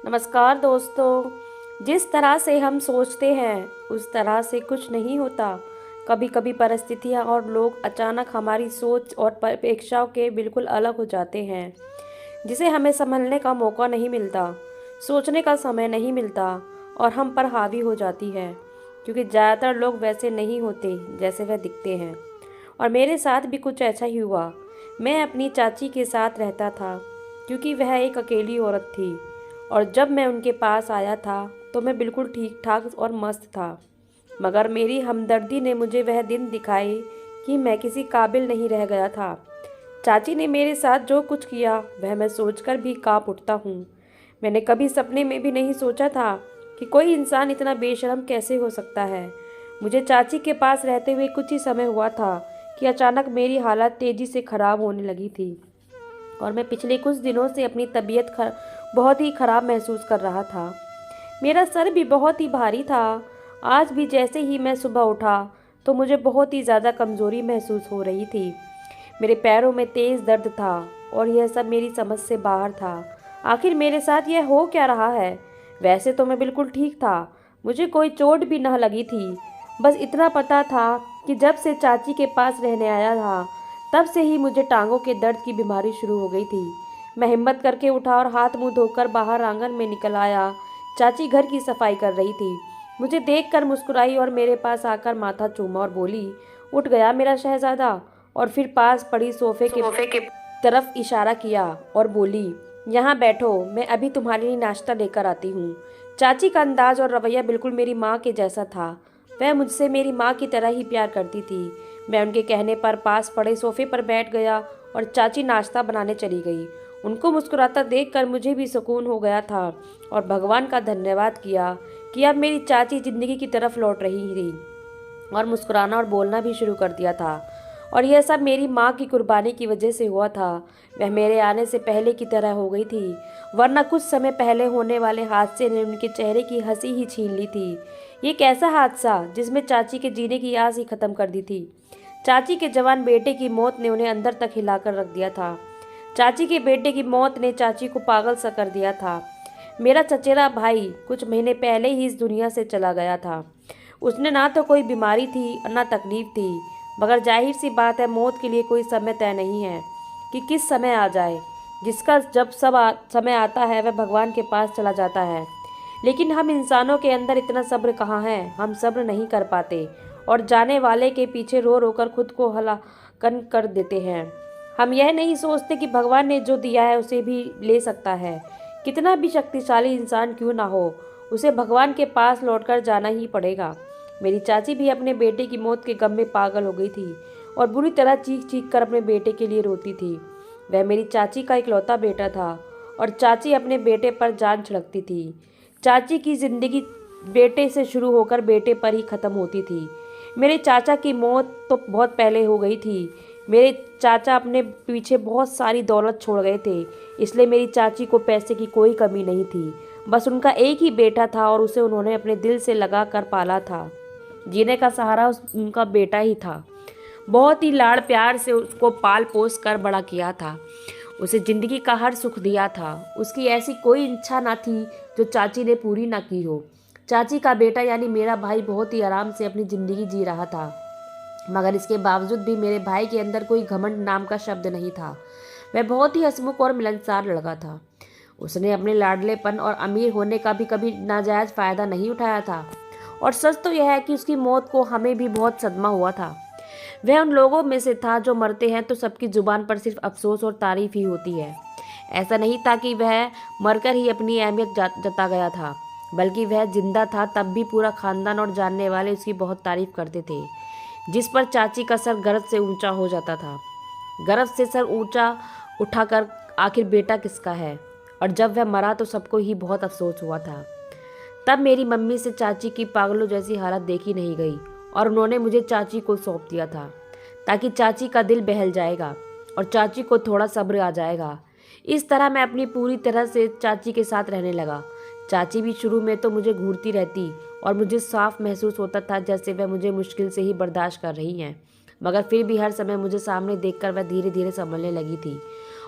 नमस्कार दोस्तों। जिस तरह से हम सोचते हैं उस तरह से कुछ नहीं होता। कभी कभी परिस्थितियाँ और लोग अचानक हमारी सोच और अपेक्षाओं के बिल्कुल अलग हो जाते हैं, जिसे हमें संभलने का मौका नहीं मिलता, सोचने का समय नहीं मिलता और हम पर हावी हो जाती है। क्योंकि ज़्यादातर लोग वैसे नहीं होते जैसे वह दिखते हैं। और मेरे साथ भी कुछ ऐसा ही हुआ। मैं अपनी चाची के साथ रहता था क्योंकि वह एक अकेली औरत थी। और जब मैं उनके पास आया था तो मैं बिल्कुल ठीक ठाक और मस्त था। मगर मेरी हमदर्दी ने मुझे वह दिन दिखाए कि मैं किसी काबिल नहीं रह गया था। चाची ने मेरे साथ जो कुछ किया वह मैं सोचकर भी कांप उठता हूँ। मैंने कभी सपने में भी नहीं सोचा था कि कोई इंसान इतना बेशर्म कैसे हो सकता है। मुझे चाची के पास रहते हुए कुछ ही समय हुआ था कि अचानक मेरी हालत तेज़ी से ख़राब होने लगी थी। और मैं पिछले कुछ दिनों से अपनी तबीयत बहुत ही ख़राब महसूस कर रहा था। मेरा सर भी बहुत ही भारी था। आज भी जैसे ही मैं सुबह उठा तो मुझे बहुत ही ज़्यादा कमज़ोरी महसूस हो रही थी। मेरे पैरों में तेज़ दर्द था और यह सब मेरी समझ से बाहर था। आखिर मेरे साथ यह हो क्या रहा है? वैसे तो मैं बिल्कुल ठीक था, मुझे कोई चोट भी न लगी थी। बस इतना पता था कि जब से चाची के पास रहने आया था तब से ही मुझे टांगों के दर्द की बीमारी शुरू हो गई थी। मैं हिम्मत करके उठा और हाथ मुंह धोकर बाहर आंगन में निकल आया। चाची घर की सफाई कर रही थी। मुझे देखकर मुस्कुराई और मेरे पास आकर माथा चूमा और बोली, उठ गया मेरा शहजादा। और फिर पास पड़ी सोफे के तरफ इशारा किया और बोली, यहाँ बैठो, मैं अभी तुम्हारे लिए नाश्ता लेकर आती हूँ। चाची का अंदाज और रवैया बिल्कुल मेरी माँ के जैसा था। वह मुझसे मेरी माँ की तरह ही प्यार करती थी। मैं उनके कहने पर पास पड़े सोफे पर बैठ गया और चाची नाश्ता बनाने चली गई। उनको मुस्कुराता देखकर मुझे भी सुकून हो गया था और भगवान का धन्यवाद किया कि अब मेरी चाची जिंदगी की तरफ लौट रही थी और मुस्कुराना और बोलना भी शुरू कर दिया था। और यह सब मेरी माँ की कुर्बानी की वजह से हुआ था। वह मेरे आने से पहले की तरह हो गई थी, वरना कुछ समय पहले होने वाले हादसे ने उनके चेहरे की हंसी ही छीन ली थी। ये कैसा हादसा जिसमें चाची के जीने की आस ही खत्म कर दी थी। चाची के जवान बेटे की मौत ने उन्हें अंदर तक हिलाकर रख दिया था। चाची के बेटे की मौत ने चाची को पागल सा कर दिया था। मेरा चचेरा भाई कुछ महीने पहले ही इस दुनिया से चला गया था। उसने ना तो कोई बीमारी थी और ना तकलीफ थी, मगर जाहिर सी बात है, मौत के लिए कोई समय तय नहीं है कि किस समय आ जाए। जिसका जब समय आता है वह भगवान के पास चला जाता है। लेकिन हम इंसानों के अंदर इतना सब्र कहाँ है, हम सब्र नहीं कर पाते और जाने वाले के पीछे रो रो कर खुद को हलाकन कर देते हैं। हम यह नहीं सोचते कि भगवान ने जो दिया है उसे भी ले सकता है। कितना भी शक्तिशाली इंसान क्यों ना हो, उसे भगवान के पास लौटकर जाना ही पड़ेगा। मेरी चाची भी अपने बेटे की मौत के गम में पागल हो गई थी और बुरी तरह चीख चीख कर अपने बेटे के लिए रोती थी। वह मेरी चाची का इकलौता बेटा था और चाची अपने बेटे पर जान छिड़कती थी। चाची की जिंदगी बेटे से शुरू होकर बेटे पर ही खत्म होती थी। मेरे चाचा की मौत तो बहुत पहले हो गई थी। मेरे चाचा अपने पीछे बहुत सारी दौलत छोड़ गए थे, इसलिए मेरी चाची को पैसे की कोई कमी नहीं थी। बस उनका एक ही बेटा था और उसे उन्होंने अपने दिल से लगा कर पाला था। जीने का सहारा उनका बेटा ही था। बहुत ही लाड़ प्यार से उसको पाल पोस कर बड़ा किया था। उसे जिंदगी का हर सुख दिया था। उसकी ऐसी कोई इच्छा ना थी जो चाची ने पूरी ना की हो। चाची का बेटा यानी मेरा भाई बहुत ही आराम से अपनी जिंदगी जी रहा था, मगर इसके बावजूद भी मेरे भाई के अंदर कोई घमंड नाम का शब्द नहीं था। वह बहुत ही हंसमुख और मिलनसार लड़का था। उसने अपने लाडलेपन और अमीर होने का भी कभी नाजायज फायदा नहीं उठाया था। और सच तो यह है कि उसकी मौत को हमें भी बहुत सदमा हुआ था। वह उन लोगों में से था जो मरते हैं तो सबकी जुबान पर सिर्फ अफसोस और तारीफ ही होती है। ऐसा नहीं था कि वह मरकर ही अपनी अहमियत जता गया था, बल्कि वह जिंदा था तब भी पूरा खानदान और जानने वाले उसकी बहुत तारीफ करते थे। जिस पर चाची का सर गर्व से ऊंचा हो जाता था। गर्व से सर ऊंचा उठाकर आखिर बेटा किसका है। और जब वह मरा तो सबको ही बहुत अफसोस हुआ था। तब मेरी मम्मी से चाची की पागलों जैसी हालत देखी नहीं गई और उन्होंने मुझे चाची को सौंप दिया था, ताकि चाची का दिल बहल जाएगा और चाची को थोड़ा सब्र आ जाएगा। इस तरह मैं अपनी पूरी तरह से चाची के साथ रहने लगा। चाची भी शुरू में तो मुझे घूरती रहती और मुझे साफ महसूस होता था जैसे वह मुझे मुश्किल से ही बर्दाश्त कर रही हैं, मगर फिर भी हर समय मुझे सामने देखकर वह धीरे धीरे संभलने लगी थी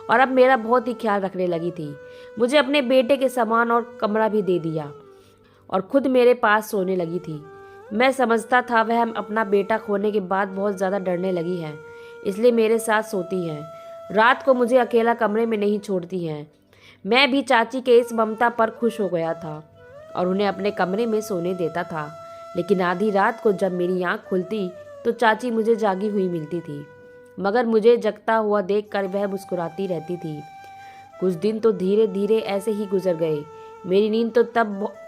और अब मेरा बहुत ही ख्याल रखने लगी थी। मुझे अपने बेटे के सामान और कमरा भी दे दिया और खुद मेरे पास सोने लगी थी। मैं समझता था वह अपना बेटा खोने के बाद बहुत ज़्यादा डरने लगी है, इसलिए मेरे साथ सोती हैं। रात को मुझे अकेला कमरे में नहीं छोड़ती हैं। मैं भी चाची के इस ममता पर खुश हो गया था और उन्हें अपने कमरे में सोने देता था। लेकिन आधी रात को जब मेरी आँख खुलती तो चाची मुझे जागी हुई मिलती थी, मगर मुझे जगता हुआ देखकर वह मुस्कुराती रहती थी। कुछ दिन तो धीरे धीरे ऐसे ही गुजर गए। मेरी नींद तो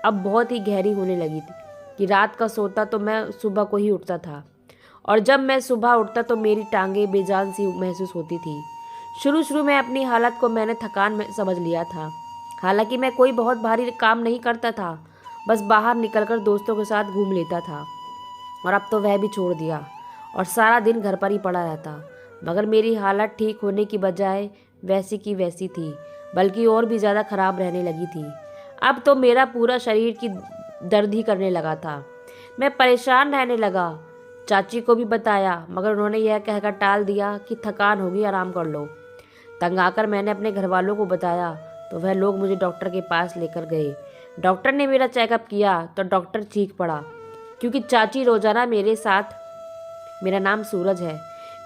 अब बहुत ही गहरी होने लगी थी कि रात का सोता तो मैं सुबह को ही उठता था, और जब मैं सुबह उठता तो मेरी टांगें बेजान सी महसूस होती थी। शुरू शुरू में अपनी हालत को मैंने थकान में समझ लिया था। हालांकि मैं कोई बहुत भारी काम नहीं करता था, बस बाहर निकलकर दोस्तों के साथ घूम लेता था, और अब तो वह भी छोड़ दिया और सारा दिन घर पर ही पड़ा रहता। मगर मेरी हालत ठीक होने की बजाय वैसी की वैसी थी, बल्कि और भी ज़्यादा खराब रहने लगी थी। अब तो मेरा पूरा शरीर की दर्द ही करने लगा था। मैं परेशान रहने लगा। चाची को भी बताया, मगर उन्होंने यह कहकर टाल दिया कि थकान होगी, आराम कर लो। तंग आकर मैंने अपने घर वालों को बताया तो वह लोग मुझे डॉक्टर के पास लेकर गए। डॉक्टर ने मेरा चेकअप किया तो डॉक्टर ठीक पड़ा, क्योंकि चाची रोजाना मेरे साथ। मेरा नाम सूरज है,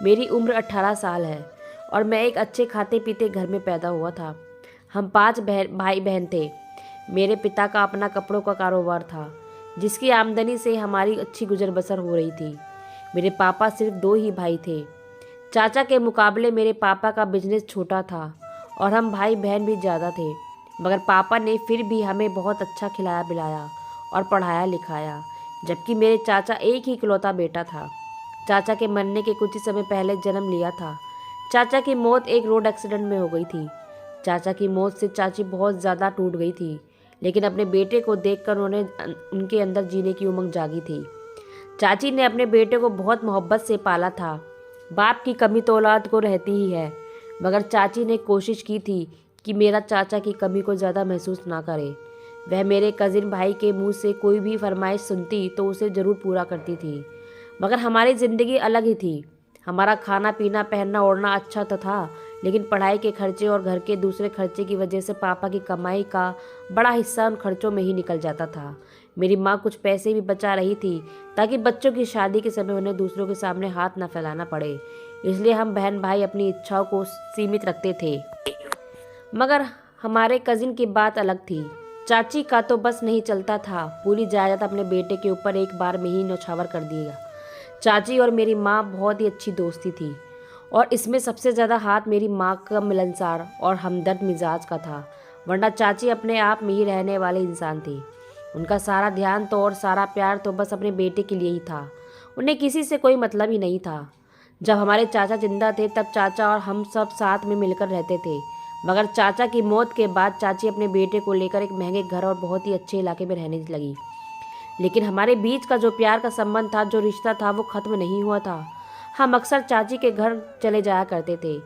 मेरी उम्र 18 साल है और मैं एक अच्छे खाते पीते घर में पैदा हुआ था। हम 5 भाई बहन थे। मेरे पिता का अपना कपड़ों का कारोबार था, जिसकी आमदनी से हमारी अच्छी गुजर बसर हो रही थी। मेरे पापा सिर्फ 2 ही भाई थे। चाचा के मुकाबले मेरे पापा का बिजनेस छोटा था और हम भाई बहन भी ज़्यादा थे, मगर पापा ने फिर भी हमें बहुत अच्छा खिलाया पिलाया और पढ़ाया लिखाया, जबकि मेरे चाचा एक ही इकलौता बेटा था। चाचा के मरने के कुछ ही समय पहले जन्म लिया था। चाचा की मौत एक रोड एक्सीडेंट में हो गई थी। चाचा की मौत से चाची बहुत ज़्यादा टूट गई थी, लेकिन अपने बेटे को देखकर उनके अंदर जीने की उमंग जागी थी। चाची ने अपने बेटे को बहुत मोहब्बत से पाला था। बाप की कमी तो औलाद को रहती ही है, मगर चाची ने कोशिश की थी कि मेरा चाचा की कमी को ज़्यादा महसूस ना करे। वह मेरे कज़िन भाई के मुंह से कोई भी फरमाइश सुनती तो उसे ज़रूर पूरा करती थी। मगर हमारी ज़िंदगी अलग ही थी। हमारा खाना पीना पहनना ओढ़ना अच्छा तो था, लेकिन पढ़ाई के खर्चे और घर के दूसरे खर्चे की वजह से पापा की कमाई का बड़ा हिस्सा उन खर्चों में ही निकल जाता था। मेरी माँ कुछ पैसे भी बचा रही थी ताकि बच्चों की शादी के समय उन्हें दूसरों के सामने हाथ न फैलाना पड़े, इसलिए हम बहन भाई अपनी इच्छाओं को सीमित रखते थे। मगर हमारे कज़िन की बात अलग थी। चाची का तो बस नहीं चलता था, पूरी जायदाद अपने बेटे के ऊपर एक बार में ही न्यौछावर कर दिया। चाची और मेरी माँ बहुत ही अच्छी दोस्ती थी, और इसमें सबसे ज़्यादा हाथ मेरी माँ का मिलनसार और हमदर्द मिजाज का था, वरना चाची अपने आप में ही रहने वाले इंसान थी। उनका सारा ध्यान तो और सारा प्यार तो बस अपने बेटे के लिए ही था। उन्हें किसी से कोई मतलब ही नहीं था। जब हमारे चाचा जिंदा थे तब चाचा और हम सब साथ में मिलकर रहते थे, मगर चाचा की मौत के बाद चाची अपने बेटे को लेकर एक महंगे घर और बहुत ही अच्छे इलाके में रहने लगी। लेकिन हमारे बीच का जो प्यार का संबंध था, जो रिश्ता था, वो ख़त्म नहीं हुआ था। हम अक्सर चाची के घर चले जाया करते थे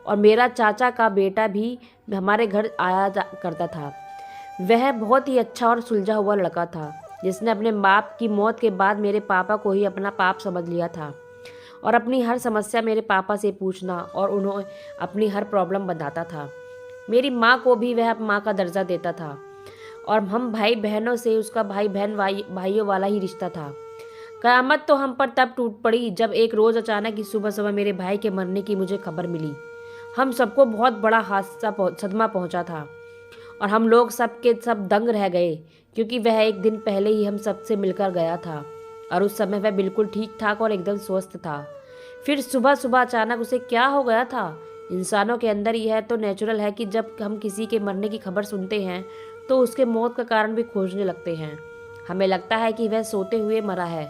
और मेरा चाचा का बेटा भी हमारे घर आया करता था। वह बहुत ही अच्छा और सुलझा हुआ लड़का था, जिसने अपने बाप की मौत के बाद मेरे पापा को ही अपना पाप समझ लिया था और अपनी हर समस्या मेरे पापा से पूछना और उन्हें अपनी हर प्रॉब्लम बताता था। मेरी माँ को भी वह माँ का दर्जा देता था और हम भाई बहनों से उसका भाई बहन भाइयों वाला ही रिश्ता था। क़यामत तो हम पर तब टूट पड़ी जब एक रोज़ अचानक ही सुबह सुबह मेरे भाई के मरने की मुझे खबर मिली। हम सबको बहुत बड़ा सदमा पहुंचा था और हम लोग सब के सब दंग रह गए, क्योंकि वह एक दिन पहले ही हम सबसे मिलकर गया था और उस समय वह बिल्कुल ठीक ठाक और एकदम स्वस्थ था। फिर सुबह सुबह अचानक उसे क्या हो गया था। इंसानों के अंदर यह तो नेचुरल है कि जब हम किसी के मरने की खबर सुनते हैं तो उसके मौत का कारण भी खोजने लगते हैं। हमें लगता है कि वह सोते हुए मरा है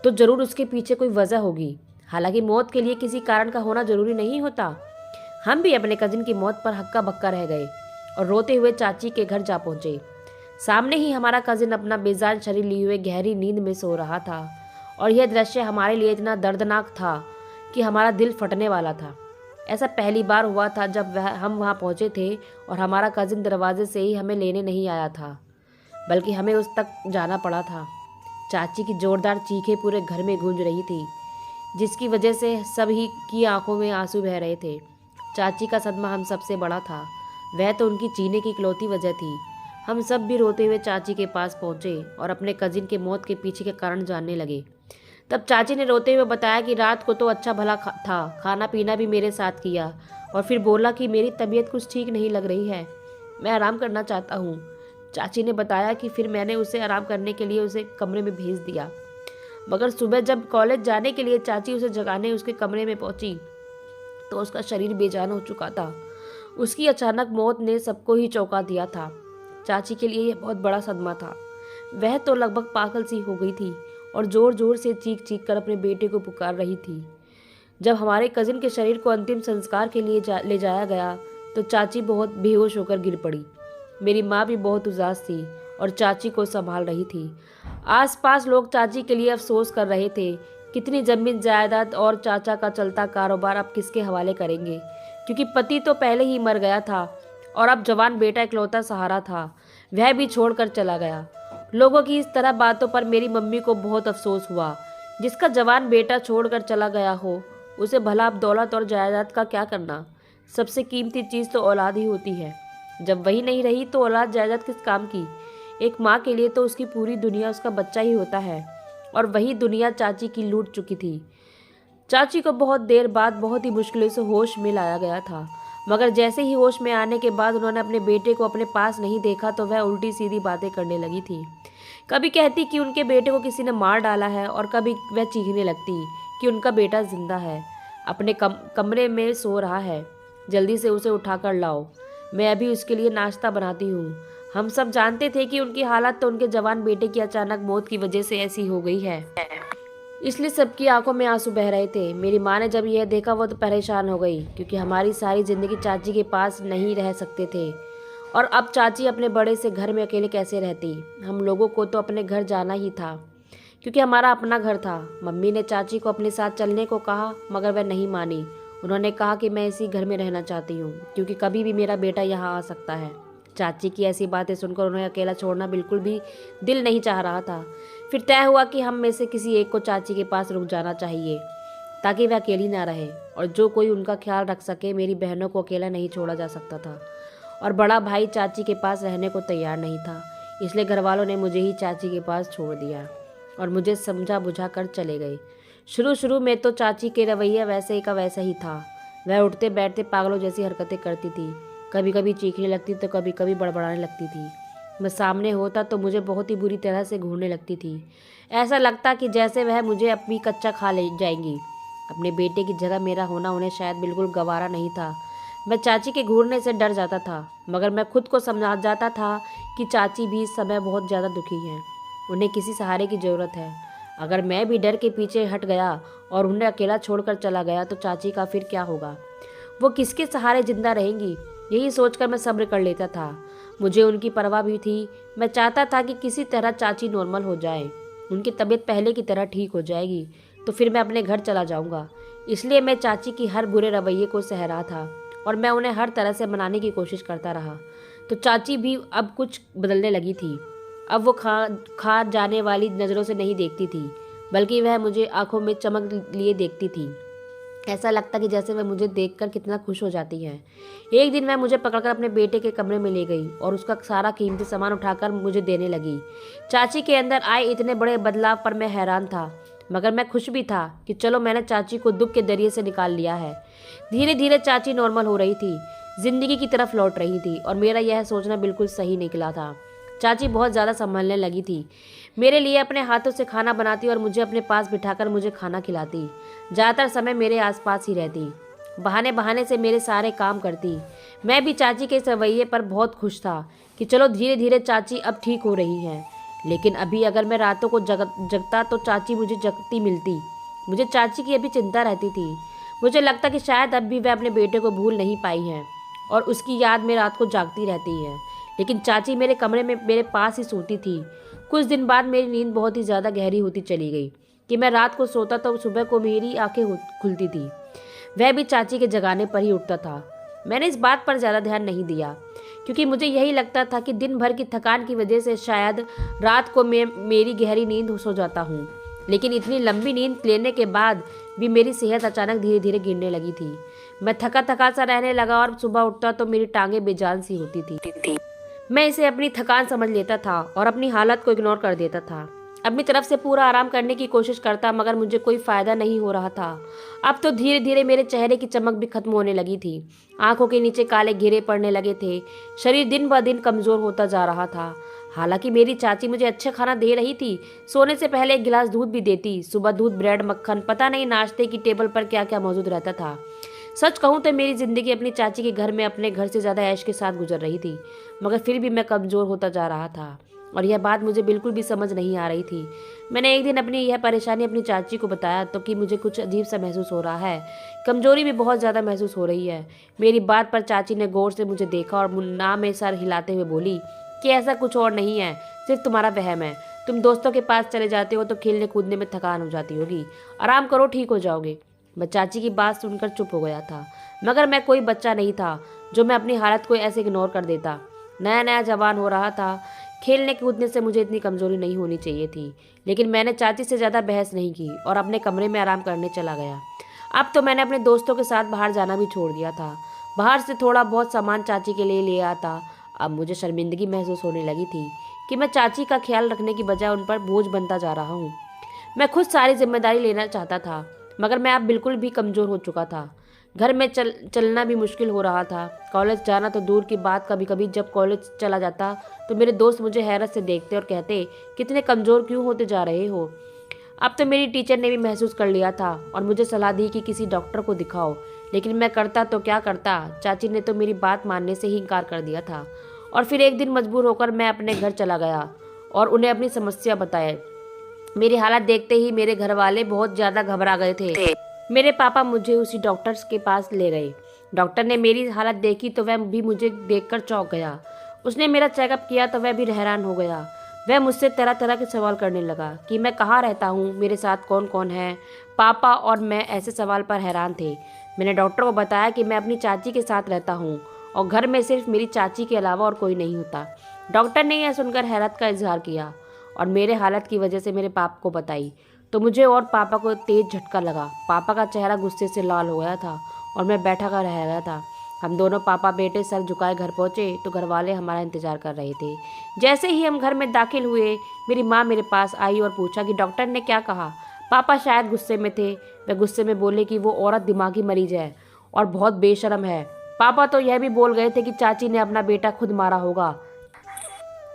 तो ज़रूर उसके पीछे कोई वजह होगी। हालांकि मौत के लिए किसी कारण का होना ज़रूरी नहीं होता। हम भी अपने कजिन की मौत पर हक्का बक्का रह गए और रोते हुए चाची के घर जा पहुँचे। सामने ही हमारा कजिन अपना बेजान शरीर लिए हुए गहरी नींद में सो रहा था और यह दृश्य हमारे लिए इतना दर्दनाक था कि हमारा दिल फटने वाला था। ऐसा पहली बार हुआ था जब हम वहाँ पहुँचे थे और हमारा कजिन दरवाजे से ही हमें लेने नहीं आया था, बल्कि हमें उस तक जाना पड़ा था। चाची की जोरदार चीखें पूरे घर में गूंज रही थी, जिसकी वजह से सभी की आंखों में आंसू बह रहे थे। चाची का सदमा हम सबसे बड़ा था। वह तो उनकी जीने की इकलौती वजह थी। हम सब भी रोते हुए चाची के पास पहुंचे और अपने कजिन के मौत के पीछे के कारण जानने लगे। तब चाची ने रोते हुए बताया कि रात को तो अच्छा भला था, खाना पीना भी मेरे साथ किया, और फिर बोला कि मेरी तबीयत कुछ ठीक नहीं लग रही है, मैं आराम करना चाहता हूँ। चाची ने बताया कि फिर मैंने उसे आराम करने के लिए उसे कमरे में भेज दिया। मगर सुबह जब कॉलेज जाने के लिए चाची उसे जगाने उसके कमरे में पहुंची तो उसका शरीर बेजान हो चुका था। उसकी अचानक मौत ने सबको ही चौंका दिया था। चाची के लिए यह बहुत बड़ा सदमा था। वह तो लगभग पागल सी हो गई थी और जोर जोर से चीख चीख कर अपने बेटे को पुकार रही थी। जब हमारे कजिन के शरीर को अंतिम संस्कार के लिए ले जाया गया तो चाची बहुत बेहोश होकर गिर पड़ी। मेरी माँ भी बहुत उदास थी और चाची को संभाल रही थी। आसपास लोग चाची के लिए अफसोस कर रहे थे। कितनी जमीन जायदाद और चाचा का चलता कारोबार अब किसके हवाले करेंगे, क्योंकि पति तो पहले ही मर गया था और अब जवान बेटा इकलौता सहारा था, वह भी छोड़कर चला गया। लोगों की इस तरह बातों पर मेरी मम्मी को बहुत अफसोस हुआ। जिसका जवान बेटा छोड़कर चला गया हो उसे भला अब दौलत और जायदाद का क्या करना। सबसे कीमती चीज़ तो औलाद ही होती है। जब वही नहीं रही तो औलाद जायदाद किस काम की। एक माँ के लिए तो उसकी पूरी दुनिया उसका बच्चा ही होता है, और वही दुनिया चाची की लूट चुकी थी। चाची को बहुत देर बाद बहुत ही मुश्किलों से होश में लाया गया था, मगर जैसे ही होश में आने के बाद उन्होंने अपने बेटे को अपने पास नहीं देखा तो वह उल्टी सीधी बातें करने लगी थी। कभी कहती कि उनके बेटे को किसी ने मार डाला है, और कभी वह चीखने लगती कि उनका बेटा जिंदा है, अपने कमरे में सो रहा है, जल्दी से उसे उठाकर लाओ, मैं अभी उसके लिए नाश्ता बनाती हूँ। हम सब जानते थे कि उनकी हालत तो उनके जवान बेटे की अचानक मौत की वजह से ऐसी हो गई है, इसलिए सबकी आंखों में आंसू बह रहे थे। मेरी माँ ने जब यह देखा वो तो परेशान हो गई, क्योंकि हमारी सारी ज़िंदगी चाची के पास नहीं रह सकते थे, और अब चाची अपने बड़े से घर में अकेले कैसे रहती। हम लोगों को तो अपने घर जाना ही था, क्योंकि हमारा अपना घर था। मम्मी ने चाची को अपने साथ चलने को कहा, मगर वह नहीं मानी। उन्होंने कहा कि मैं इसी घर में रहना चाहती हूँ, क्योंकि कभी भी मेरा बेटा यहाँ आ सकता है। चाची की ऐसी बातें सुनकर उन्हें अकेला छोड़ना बिल्कुल भी दिल नहीं चाह रहा था। फिर तय हुआ कि हम में से किसी एक को चाची के पास रुक जाना चाहिए, ताकि वह अकेली ना रहे, और जो कोई उनका ख्याल रख सके। मेरी बहनों को अकेला नहीं छोड़ा जा सकता था, और बड़ा भाई चाची के पास रहने को तैयार नहीं था, इसलिए घर वालों ने मुझे ही चाची के पास छोड़ दिया और मुझे समझा बुझा कर चले गए। शुरू में तो चाची के रवैया वैसे का वैसा ही था। वह उठते बैठते पागलों जैसी हरकतें करती थी, कभी कभी चीखने लगती तो कभी कभी बड़बड़ाने लगती थी। मैं सामने होता तो मुझे बहुत ही बुरी तरह से घूरने लगती थी। ऐसा लगता कि जैसे वह मुझे अपनी कच्चा खा ले जाएंगी। अपने बेटे की जगह मेरा होना उन्हें शायद बिल्कुल गवारा नहीं था। मैं चाची के घूरने से डर जाता था, मगर मैं खुद को समझा जाता था कि चाची भी इस समय बहुत ज़्यादा दुखी हैं, उन्हें किसी सहारे की ज़रूरत है। अगर मैं भी डर के पीछे हट गया और उन्हें अकेला छोड़कर चला गया तो चाची का फिर क्या होगा, वो किसके सहारे जिंदा रहेंगी। यही सोचकर मैं सब्र कर लेता था। मुझे उनकी परवाह भी थी। मैं चाहता था कि किसी तरह चाची नॉर्मल हो जाए, उनकी तबीयत पहले की तरह ठीक हो जाएगी तो फिर मैं अपने घर चला जाऊंगा। इसलिए मैं चाची की हर बुरे रवैये को सह रहा था और मैं उन्हें हर तरह से मनाने की कोशिश करता रहा। तो चाची भी अब कुछ बदलने लगी थी। अब वो खा जाने वाली नज़रों से नहीं देखती थी, बल्कि वह मुझे आंखों में चमक लिए देखती थी। ऐसा लगता कि जैसे वह मुझे देखकर कितना खुश हो जाती है। एक दिन वह मुझे पकड़कर अपने बेटे के कमरे में ले गई और उसका सारा कीमती सामान उठाकर मुझे देने लगी। चाची के अंदर आए इतने बड़े बदलाव पर मैं हैरान था, मगर मैं खुश भी था कि चलो मैंने चाची को दुख के दरिये से निकाल लिया है। धीरे धीरे चाची नॉर्मल हो रही थी, जिंदगी की तरफ लौट रही थी, और मेरा यह सोचना बिल्कुल सही निकला था। चाची बहुत ज़्यादा संभलने लगी थी। मेरे लिए अपने हाथों से खाना बनाती और मुझे अपने पास बिठाकर मुझे खाना खिलाती। ज़्यादातर समय मेरे आसपास ही रहती, बहाने बहाने से मेरे सारे काम करती। मैं भी चाची के इस रवैये पर बहुत खुश था कि चलो धीरे धीरे चाची अब ठीक हो रही हैं। लेकिन अभी अगर मैं रातों को जगता तो चाची मुझे जगती मिलती। मुझे चाची की अभी चिंता रहती थी। मुझे लगता कि शायद अब भी वह अपने बेटे को भूल नहीं पाई हैं और उसकी याद में रात को जागती रहती है। लेकिन चाची मेरे कमरे में मेरे पास ही सोती थी। कुछ दिन बाद मेरी नींद बहुत ही ज़्यादा गहरी होती चली गई कि मैं रात को सोता तो सुबह को मेरी आंखें खुलती थी। वह भी चाची के जगाने पर ही उठता था। मैंने इस बात पर ज़्यादा ध्यान नहीं दिया, क्योंकि मुझे यही लगता था कि दिन भर की थकान की वजह से शायद रात को मेरी गहरी नींद सो जाता हूँ। लेकिन इतनी लंबी नींद लेने के बाद भी मेरी सेहत अचानक धीरे धीरे गिरने लगी थी। मैं थका थका सा रहने लगा और सुबह उठता तो मेरी टांगें बेजान सी होती थी। मैं इसे अपनी थकान समझ लेता था और अपनी हालत को इग्नोर कर देता था। अपनी तरफ से पूरा आराम करने की कोशिश करता, मगर मुझे कोई फायदा नहीं हो रहा था। अब तो धीरे धीरे मेरे चेहरे की चमक भी खत्म होने लगी थी। आंखों के नीचे काले घेरे पड़ने लगे थे। शरीर दिन ब दिन कमजोर होता जा रहा था। हालांकि मेरी चाची मुझे अच्छा खाना दे रही थी। सोने से पहले एक गिलास दूध भी देती। सुबह दूध, ब्रेड, मक्खन, पता नहीं नाश्ते की टेबल पर क्या क्या मौजूद रहता था। सच कहूँ तो मेरी जिंदगी अपनी चाची के घर में अपने घर से ज़्यादा ऐश के साथ गुजर रही थी। मगर फिर भी मैं कमज़ोर होता जा रहा था और यह बात मुझे बिल्कुल भी समझ नहीं आ रही थी। मैंने एक दिन अपनी यह परेशानी अपनी चाची को बताया तो कि मुझे कुछ अजीब सा महसूस हो रहा है, कमजोरी भी बहुत ज़्यादा महसूस हो रही है। मेरी बात पर चाची ने गौर से मुझे देखा और मुन्ना में सर हिलाते हुए बोली कि ऐसा कुछ और नहीं है, सिर्फ तुम्हारा वहम है। तुम दोस्तों के पास चले जाते हो तो खेलने कूदने में थकान हो जाती होगी। आराम करो, ठीक हो जाओगे। मैं चाची की बात सुनकर चुप हो गया था, मगर मैं कोई बच्चा नहीं था जो मैं अपनी हालत को ऐसे इग्नोर कर देता। नया नया जवान हो रहा था। खेलने कूदने से मुझे इतनी कमजोरी नहीं होनी चाहिए थी। लेकिन मैंने चाची से ज़्यादा बहस नहीं की और अपने कमरे में आराम करने चला गया। अब तो मैंने अपने दोस्तों के साथ बाहर जाना भी छोड़ दिया था। बाहर से थोड़ा बहुत सामान चाची के लिए ले आता। अब मुझे शर्मिंदगी महसूस होने लगी थी कि मैं चाची का ख्याल रखने की बजाय उन पर बोझ बनता जा रहा हूँ। मैं खुद सारी जिम्मेदारी लेना चाहता था, मगर मैं अब बिल्कुल भी कमज़ोर हो चुका था। घर में चलना भी मुश्किल हो रहा था। कॉलेज जाना तो दूर की बात, कभी कभी जब कॉलेज चला जाता तो मेरे दोस्त मुझे हैरत से देखते और कहते, कितने कमज़ोर क्यों होते जा रहे हो। अब तो मेरी टीचर ने भी महसूस कर लिया था और मुझे सलाह दी कि किसी डॉक्टर को दिखाओ। लेकिन मैं करता तो क्या करता, चाची ने तो मेरी बात मानने से ही इनकार कर दिया था। और फिर एक दिन मजबूर होकर मैं अपने घर चला गया और उन्हें अपनी समस्या बताई। मेरी हालत देखते ही मेरे घर वाले बहुत ज़्यादा घबरा गए थे। मेरे पापा मुझे उसी डॉक्टर के पास ले गए। डॉक्टर ने मेरी हालत देखी तो वह भी मुझे देखकर चौंक गया। उसने मेरा चेकअप किया तो वह भी हैरान हो गया। वह मुझसे तरह तरह के सवाल करने लगा कि मैं कहाँ रहता हूँ, मेरे साथ कौन कौन है। पापा और मैं ऐसे सवाल पर हैरान थे। मैंने डॉक्टर को बताया कि मैं अपनी चाची के साथ रहता हूँ और घर में सिर्फ मेरी चाची के अलावा और कोई नहीं होता। डॉक्टर ने यह सुनकर हैरत का इजहार किया और मेरे हालत की वजह से मेरे पापा को बताई तो मुझे और पापा को तेज झटका लगा। पापा का चेहरा गुस्से से लाल हो गया था और मैं बैठा कर रह गया था। हम दोनों पापा बेटे सर झुकाए घर पहुंचे तो घर वाले हमारा इंतजार कर रहे थे। जैसे ही हम घर में दाखिल हुए, मेरी माँ मेरे पास आई और पूछा कि डॉक्टर ने क्या कहा। पापा शायद गुस्से में थे। वे गुस्से में बोले कि वो औरत दिमागी मरीज है और बहुत बेशर्म है। पापा तो यह भी बोल गए थे कि चाची ने अपना बेटा खुद मारा होगा।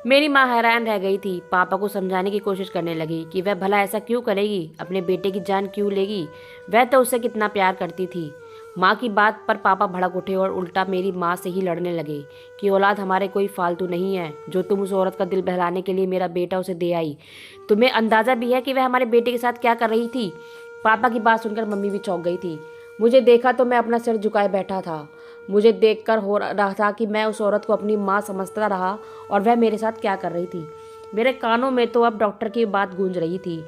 मेरी माँ हैरान रह गई थी। पापा को समझाने की कोशिश करने लगी कि वह भला ऐसा क्यों करेगी, अपने बेटे की जान क्यों लेगी, वह तो उससे कितना प्यार करती थी। माँ की बात पर पापा भड़क उठे और उल्टा मेरी माँ से ही लड़ने लगे कि औलाद हमारे कोई फालतू नहीं है जो तुम उस औरत का दिल बहलाने के लिए मेरा बेटा उसे दे आई। तुम्हें अंदाज़ा भी है कि वह हमारे बेटे के साथ क्या कर रही थी। पापा की बात सुनकर मम्मी भी चौंक गई थी। मुझे देखा तो मैं अपना सिर झुकाए बैठा था। मुझे देखकर हो रहा था कि मैं उस औरत को अपनी माँ समझता रहा और वह मेरे साथ क्या कर रही थी। मेरे कानों में तो अब डॉक्टर की बात गूंज रही थी।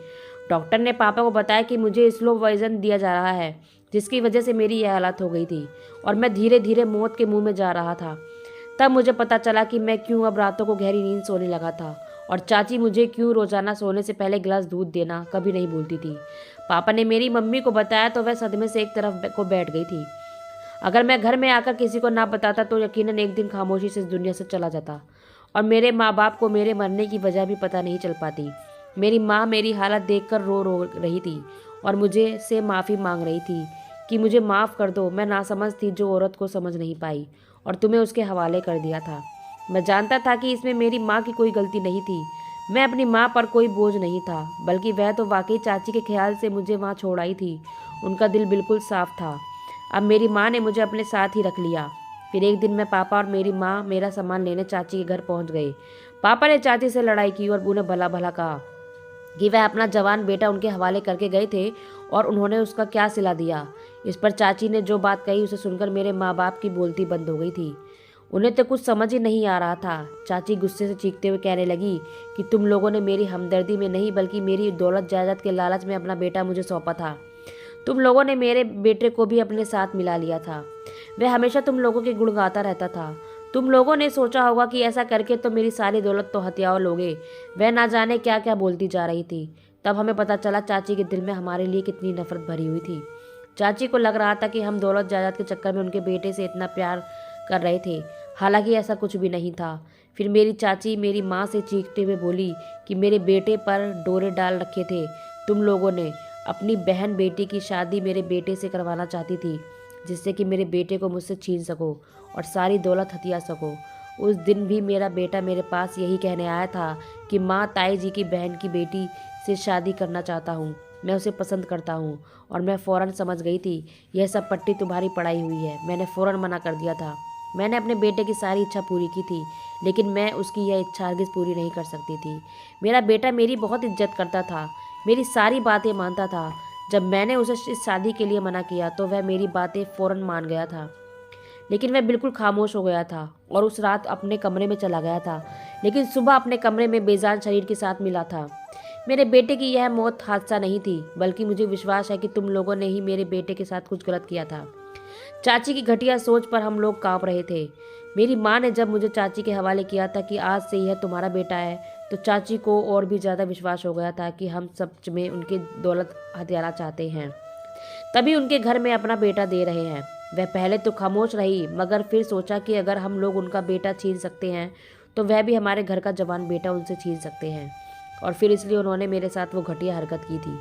डॉक्टर ने पापा को बताया कि मुझे स्लो पॉइजन दिया जा रहा है, जिसकी वजह से मेरी यह हालत हो गई थी और मैं धीरे धीरे मौत के मुंह में जा रहा था। तब मुझे पता चला कि मैं क्यों अब रातों को गहरी नींद सोने लगा था और चाची मुझे क्यों रोजाना सोने से पहले गिलास दूध देना कभी नहीं भूलती थी। पापा ने मेरी मम्मी को बताया तो वह सदमे से एक तरफ को बैठ गई थी। अगर मैं घर में आकर किसी को ना बताता तो यकीनन एक दिन खामोशी से इस दुनिया से चला जाता और मेरे माँ बाप को मेरे मरने की वजह भी पता नहीं चल पाती। मेरी माँ मेरी हालत देखकर रो रही थी और मुझे से माफ़ी मांग रही थी कि मुझे माफ़ कर दो, मैं नासमझ थी जो औरत को समझ नहीं पाई और तुम्हें उसके हवाले कर दिया था। मैं जानता था कि इसमें मेरी माँ की कोई गलती नहीं थी। मैं अपनी माँ पर कोई बोझ नहीं था, बल्कि वह तो वाकई चाची के ख्याल से मुझे वहाँ छोड़ आई थी। उनका दिल बिल्कुल साफ था। अब मेरी माँ ने मुझे अपने साथ ही रख लिया। फिर एक दिन मैं पापा और मेरी माँ मेरा सामान लेने चाची के घर पहुँच गए। पापा ने चाची से लड़ाई की और उन्हें भला भला कहा कि वह अपना जवान बेटा उनके हवाले करके गए थे और उन्होंने उसका क्या सिला दिया। इस पर चाची ने जो बात कही उसे सुनकर मेरे माँ बाप की बोलती बंद हो गई थी। उन्हें तो कुछ समझ ही नहीं आ रहा था। चाची गुस्से से चीखते हुए कहने लगी कि तुम लोगों ने मेरी हमदर्दी में नहीं बल्कि मेरी दौलत जायदाद के लालच में अपना बेटा मुझे सौंपा था। तुम लोगों ने मेरे बेटे को भी अपने साथ मिला लिया था। वह हमेशा तुम लोगों के गुण गाता रहता था। तुम लोगों ने सोचा होगा कि ऐसा करके तो मेरी सारी दौलत तो हथियाओ लोगे। वह ना जाने क्या क्या बोलती जा रही थी। तब हमें पता चला चाची के दिल में हमारे लिए कितनी नफरत भरी हुई थी। चाची को लग रहा था कि हम दौलत जायदाद के चक्कर में उनके बेटे से इतना प्यार कर रहे थे, हालांकि ऐसा कुछ भी नहीं था। फिर मेरी चाची मेरी माँ से चीखते हुए बोली कि मेरे बेटे पर डोरे डाल रखे थे तुम लोगों ने। अपनी बहन बेटी की शादी मेरे बेटे से करवाना चाहती थी, जिससे कि मेरे बेटे को मुझसे छीन सको और सारी दौलत हथिया सको। उस दिन भी मेरा बेटा मेरे पास यही कहने आया था कि माँ, ताई जी की बहन की बेटी से शादी करना चाहता हूँ, मैं उसे पसंद करता हूँ। और मैं फ़ौरन समझ गई थी यह सब पट्टी तुम्हारी पढ़ाई हुई है। मैंने फ़ौरन मना कर दिया था। मैंने अपने बेटे की सारी इच्छा पूरी की थी, लेकिन मैं उसकी यह इच्छा हरगिज़ पूरी नहीं कर सकती थी। मेरा बेटा मेरी बहुत इज्जत करता था, मेरी सारी बातें मानता था। जब मैंने उसे इस शादी के लिए मना किया तो वह मेरी बातें फ़ौरन मान गया था, लेकिन वह बिल्कुल खामोश हो गया था और उस रात अपने कमरे में चला गया था। लेकिन सुबह अपने कमरे में बेजान शरीर के साथ मिला था। मेरे बेटे की यह मौत हादसा नहीं थी, बल्कि मुझे विश्वास है कि तुम लोगों ने ही मेरे बेटे के साथ कुछ गलत किया था। चाची की घटिया सोच पर हम लोग कांप रहे थे। मेरी माँ ने जब मुझे चाची के हवाले किया था कि आज से यह तुम्हारा बेटा है, तो चाची को और भी ज़्यादा विश्वास हो गया था कि हम सच में उनकी दौलत हथियाना चाहते हैं, तभी उनके घर में अपना बेटा दे रहे हैं। वह पहले तो खामोश रही, मगर फिर सोचा कि अगर हम लोग उनका बेटा छीन सकते हैं तो वह भी हमारे घर का जवान बेटा उनसे छीन सकते हैं। और फिर इसलिए उन्होंने मेरे साथ वो घटिया हरकत की थी।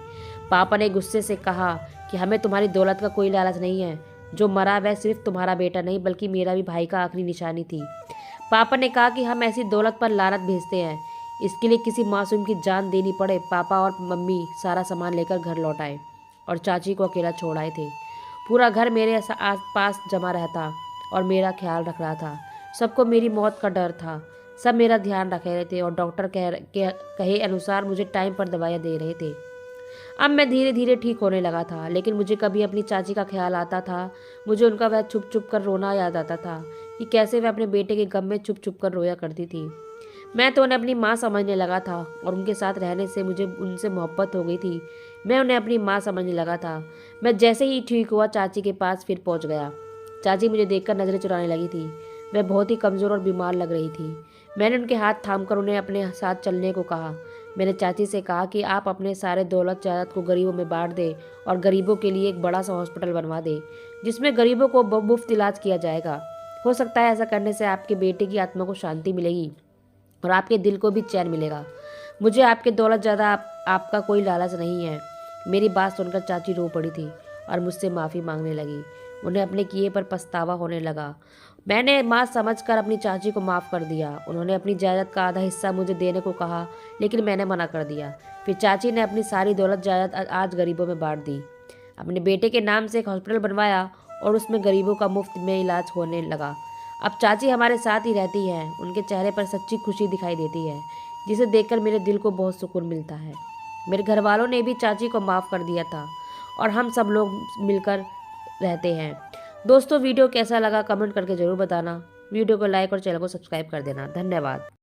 पापा ने गुस्से से कहा कि हमें तुम्हारी दौलत का कोई लालच नहीं है। जो मरा वह सिर्फ तुम्हारा बेटा नहीं, बल्कि मेरा भी भाई का आखिरी निशानी थी। पापा ने कहा कि हम ऐसी दौलत पर लानत भेजते हैं, इसके लिए किसी मासूम की जान देनी पड़े। पापा और मम्मी सारा सामान लेकर घर लौट आए और चाची को अकेला छोड़ आए थे। पूरा घर मेरे आस पास जमा रहता और मेरा ख्याल रख रहा था। सबको मेरी मौत का डर था। सब मेरा ध्यान रख रहे थे और डॉक्टर कहे अनुसार मुझे टाइम पर दवाइयाँ दे रहे थे। अब मैं धीरे धीरे ठीक होने लगा था, लेकिन मुझे कभी अपनी चाची का ख्याल आता था। मुझे उनका वह छुप छुप कर रोना याद आता था कि कैसे वह अपने बेटे के गम में छुप छुप कर रोया करती थी। मैं तो उन्हें अपनी माँ समझने लगा था और उनके साथ रहने से मुझे उनसे मोहब्बत हो गई थी। मैं उन्हें अपनी माँ समझने लगा था। मैं जैसे ही ठीक हुआ चाची के पास फिर पहुँच गया। चाची मुझे देखकर नज़रें चुराने लगी थी। वह बहुत ही कमज़ोर और बीमार लग रही थी। मैंने उनके हाथ थामकर उन्हें अपने साथ चलने को कहा। मैंने चाची से कहा कि आप अपने सारे दौलत जायदाद को गरीबों में बांट दें और गरीबों के लिए एक बड़ा सा हॉस्पिटल बनवा दें, जिसमें गरीबों को मुफ्त इलाज किया जाएगा। हो सकता है ऐसा करने से आपके बेटे की आत्मा को शांति मिलेगी और आपके दिल को भी चैन मिलेगा। मुझे आपके दौलत ज़्यादा आपका कोई लालच नहीं है। मेरी बात सुनकर चाची रो पड़ी थी और मुझसे माफ़ी मांगने लगी। उन्हें अपने किए पर पछतावा होने लगा। मैंने माँ समझकर अपनी चाची को माफ़ कर दिया। उन्होंने अपनी जायदाद का आधा हिस्सा मुझे देने को कहा, लेकिन मैंने मना कर दिया। फिर चाची ने अपनी सारी दौलत जायदाद आज गरीबों में बांट दी। अपने बेटे के नाम से एक हॉस्पिटल बनवाया और उसमें गरीबों का मुफ्त में इलाज होने लगा। अब चाची हमारे साथ ही रहती हैं। उनके चेहरे पर सच्ची खुशी दिखाई देती है, जिसे देखकर मेरे दिल को बहुत सुकून मिलता है। मेरे घर वालों ने भी चाची को माफ़ कर दिया था और हम सब लोग मिलकर रहते हैं। दोस्तों, वीडियो कैसा लगा कमेंट करके ज़रूर बताना। वीडियो को लाइक और चैनल को सब्सक्राइब कर देना। धन्यवाद।